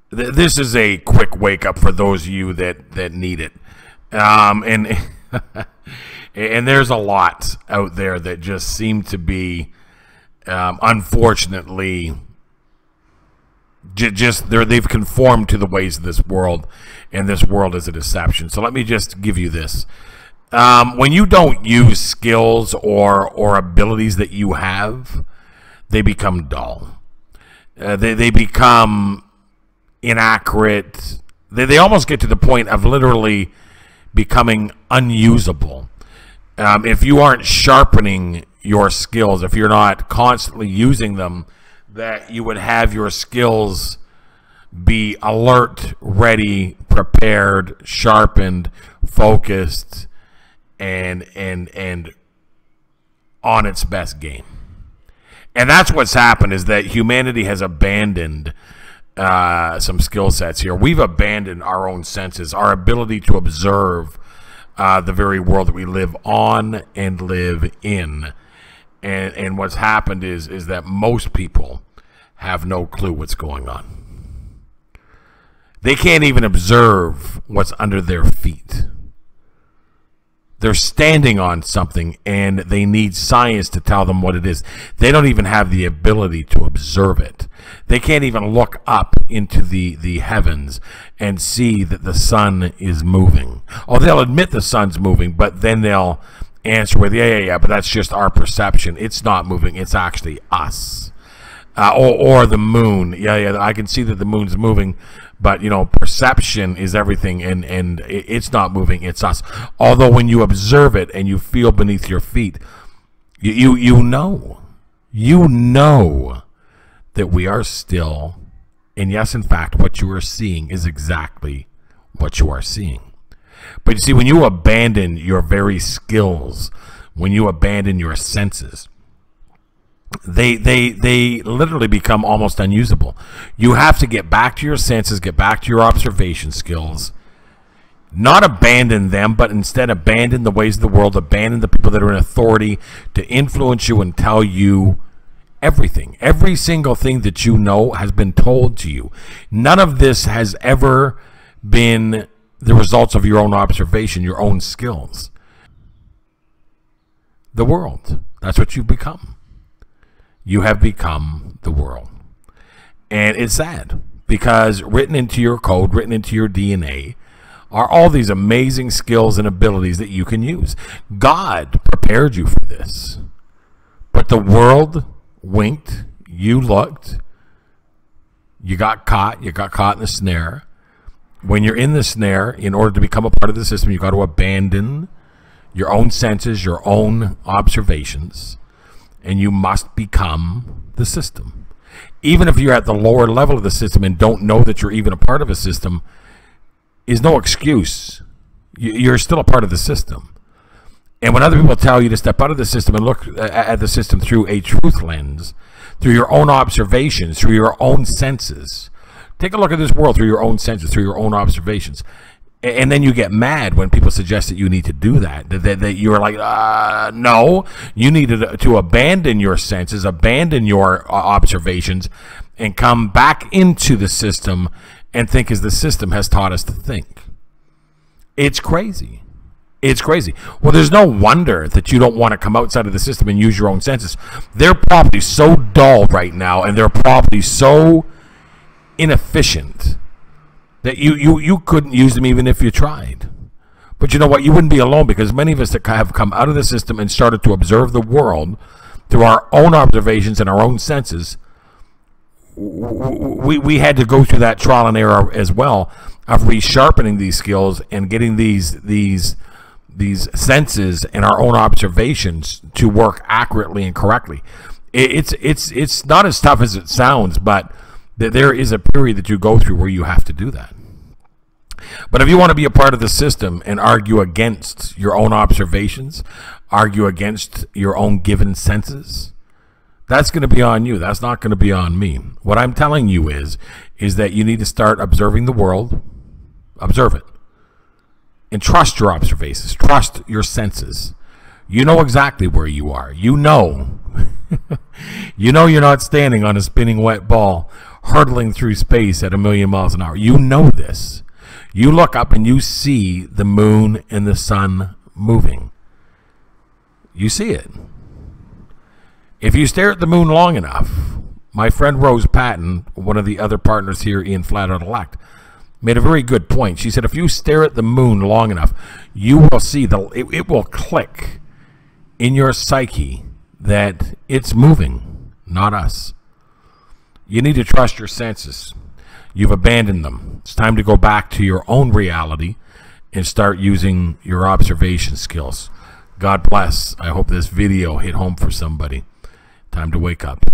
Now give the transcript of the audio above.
This is a quick wake up for those of you that need it. And and there's a lot out there that just seem to be, unfortunately, they've conformed to the ways of this world, and this world is a deception. So let me just give you this. When you don't use skills or abilities that you have, they become dull. They become inaccurate. They almost get to the point of literally becoming unusable. If you aren't sharpening your skills, if you're not constantly using them, that you would have your skills be alert, ready, prepared, sharpened, focused, and on its best game. And that's what's happened, is that humanity has abandoned some skill sets here. We've abandoned our own senses, our ability to observe the very world that we live on and live in. And what's happened is that most people have no clue what's going on. They can't even observe what's under their feet. They're standing on something, and they need science to tell them what it is. They don't even have the ability to observe it. They can't even look up into the heavens and see that the sun is moving. Oh, they'll admit the sun's moving, but then they'll answer with, yeah, but that's just our perception. It's not moving. It's actually us. Or the moon. Yeah, I can see that the moon's moving, but, perception is everything, and it's not moving, it's us. Although when you observe it and you feel beneath your feet, you know that we are still, and yes, in fact, what you are seeing is exactly what you are seeing. But you see, when you abandon your very skills, when you abandon your senses, they literally become almost unusable. You have to get back to your senses, get back to your observation skills, not abandon them, but instead abandon the ways of the world, abandon the people that are in authority to influence you and tell you everything. Every single thing that you know has been told to you. None of this has ever been the results of your own observation, your own skills. The world, that's what you've become. You have become the world. And it's sad, because written into your code, written into your DNA, are all these amazing skills and abilities that you can use. God prepared you for this. But the world winked, you looked, you got caught in the snare. When you're in the snare, in order to become a part of the system, you've got to abandon your own senses, your own observations, and you must become the system. Even if you're at the lower level of the system and don't know that you're even a part of a system, is no excuse. You're still a part of the system. And when other people tell you to step out of the system and look at the system through a truth lens, through your own observations, through your own senses, take a look at this world through your own senses, through your own observations. And then you get mad when people suggest that you need to do that. That you're like, no, you need to abandon your senses, abandon your observations, and come back into the system and think as the system has taught us to think. It's crazy. It's crazy. Well, there's no wonder that you don't want to come outside of the system and use your own senses. They're probably so dull right now, and they're probably so inefficient that you couldn't use them even if you tried. But you know what? You wouldn't be alone, because many of us that have come out of the system and started to observe the world through our own observations and our own senses, we had to go through that trial and error as well of resharpening these skills and getting these senses and our own observations to work accurately and correctly. It's not as tough as it sounds, but there is a period that you go through where you have to do that. But if you want to be a part of the system and argue against your own observations, argue against your own given senses, that's going to be on you. That's not going to be on me. What I'm telling you is that you need to start observing the world, observe it, and trust your observations, trust your senses. You know exactly where you are. You know. You know you're not standing on a spinning wet ball, hurtling through space at 1,000,000 miles an hour. You know this. You look up and you see the moon and the sun moving. You see it. If you stare at the moon long enough, my friend Rose Patton, one of the other partners here, Ian Flatout Elect, made a very good point. She said, if you stare at the moon long enough, you will see, it will click in your psyche that it's moving, not us. You need to trust your senses. You've abandoned them. It's time to go back to your own reality and start using your observation skills. God bless. I hope this video hit home for somebody. Time to wake up.